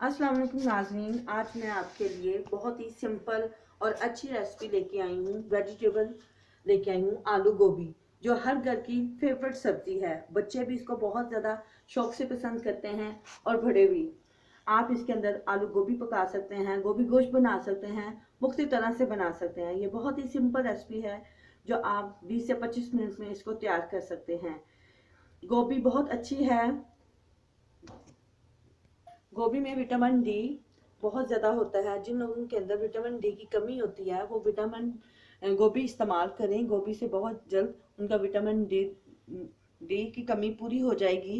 अस्सलाम वालेकुम नाज़रीन, आज मैं आपके लिए बहुत ही सिंपल और अच्छी रेसिपी लेके आई हूँ। वेजिटेबल लेके आई हूँ, आलू गोभी, जो हर घर की फेवरेट सब्जी है। बच्चे भी इसको बहुत ज़्यादा शौक से पसंद करते हैं और बड़े भी। आप इसके अंदर आलू गोभी पका सकते हैं, गोभी गोश्त बना सकते हैं, मुख्तलिफ तरह से बना सकते हैं। ये बहुत ही सिंपल रेसिपी है जो आप 20 से 25 मिनट में इसको तैयार कर सकते हैं। गोभी बहुत अच्छी है। गोभी में विटामिन डी बहुत ज़्यादा होता है। जिन लोगों के अंदर विटामिन डी की कमी होती है वो विटामिन गोभी इस्तेमाल करें। गोभी से बहुत जल्द उनका विटामिन डी की कमी पूरी हो जाएगी।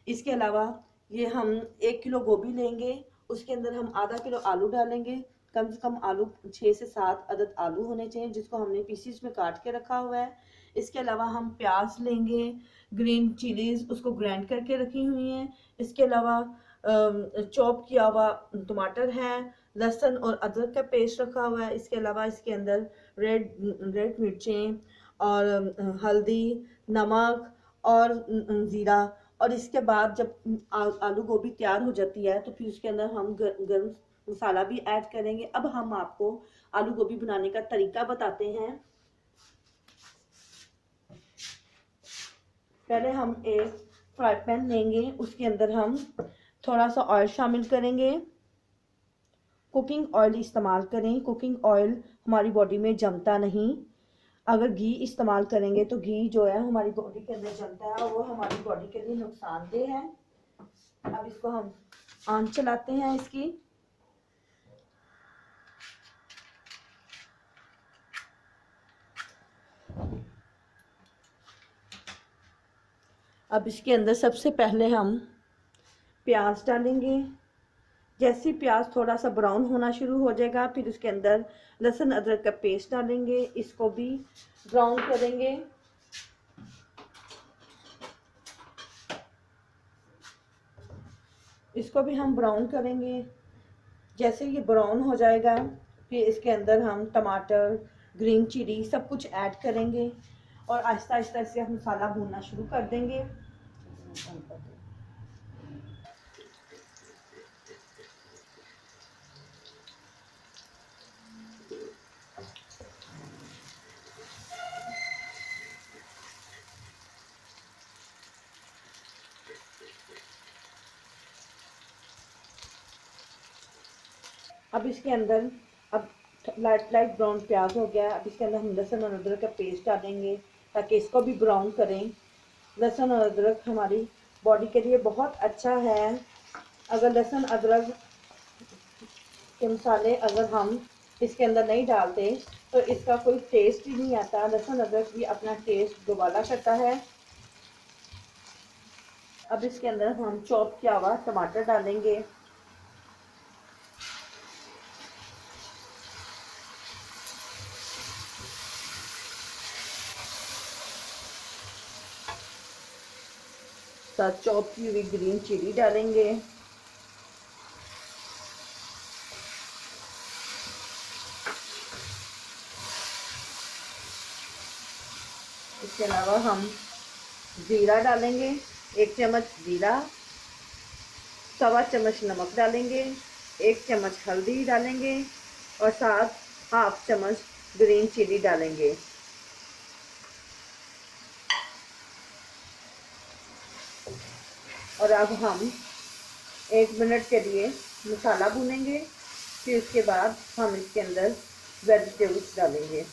इसके अलावा ये हम 1 किलो गोभी लेंगे, उसके अंदर हम आधा किलो आलू डालेंगे। कम से कम आलू 6 से 7 अदद आलू होने चाहिए, जिसको हमने पीसीस में काट के रखा हुआ है। इसके अलावा हम प्याज लेंगे, ग्रीन चिलीज उसको ग्राइंड करके रखी हुई हैं। इसके अलावा चॉप किया हुआ टमाटर है, लहसुन और अदरक का पेस्ट रखा हुआ है। इसके अलावा इसके अंदर रेड मिर्चें और हल्दी, नमक और ज़ीरा। और इसके बाद जब आलू गोभी तैयार हो जाती है तो फिर उसके अंदर हम गरम मसाला भी ऐड करेंगे। अब हम आपको आलू गोभी बनाने का तरीका बताते हैं। पहले हम एक फ्राई पैन लेंगे, उसके अंदर हम थोड़ा सा ऑयल शामिल करेंगे। कुकिंग ऑयल इस्तेमाल करें, कुकिंग ऑयल हमारी बॉडी में जमता नहीं। अगर घी इस्तेमाल करेंगे तो घी जो है हमारी बॉडी के अंदर जमता है और वो हमारी बॉडी के लिए नुकसानदेह है। अब इसको हम आंच चलाते हैं इसकी। अब इसके अंदर सबसे पहले हम प्याज डालेंगे। जैसे प्याज थोड़ा सा ब्राउन होना शुरू हो जाएगा फिर उसके अंदर लहसुन अदरक का पेस्ट डालेंगे, इसको भी ब्राउन करेंगे। इसको भी हम ब्राउन करेंगे। जैसे ये ब्राउन हो जाएगा फिर इसके अंदर हम टमाटर, ग्रीन चिली सब कुछ ऐड करेंगे और आहिस्ता आहिस्ता से हम मसाला भूनना शुरू कर देंगे। अब इसके अंदर अब लाइट ब्राउन प्याज हो गया। अब इसके अंदर हम लहसुन और अदरक का पेस्ट डालेंगे ताकि इसको भी ब्राउन करें। लहसुन और अदरक हमारी बॉडी के लिए बहुत अच्छा है। अगर लहसुन अदरक के मसाले अगर हम इसके अंदर नहीं डालते तो इसका कोई टेस्ट ही नहीं आता। लहसुन अदरक भी अपना टेस्ट दोबारा करता है। अब इसके अंदर हम चॉप किया हुआ टमाटर डालेंगे। साथ चॉप की हुई ग्रीन चिली डालेंगे। इसके अलावा हम जीरा डालेंगे, 1 चम्मच जीरा, 1.25 चम्मच नमक डालेंगे, 1 चम्मच हल्दी डालेंगे और साथ 1/2 चम्मच ग्रीन चिली डालेंगे। और अब हम 1 मिनट के लिए मसाला भूनेंगे। फिर उसके बाद हम इसके अंदर वेजिटेबल्स डालेंगे।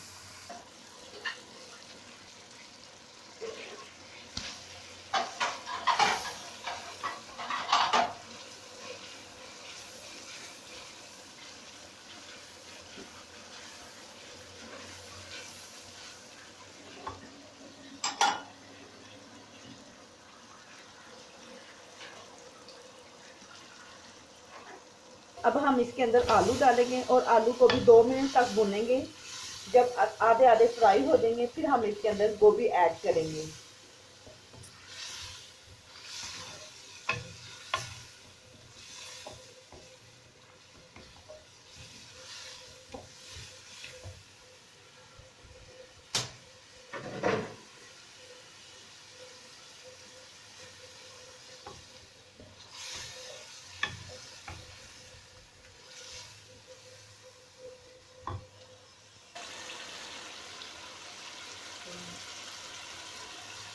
अब हम इसके अंदर आलू डालेंगे और आलू को भी 2 मिनट तक भूनेंगे। जब आधे आधे फ्राई हो जाएंगे फिर हम इसके अंदर गोभी ऐड करेंगे।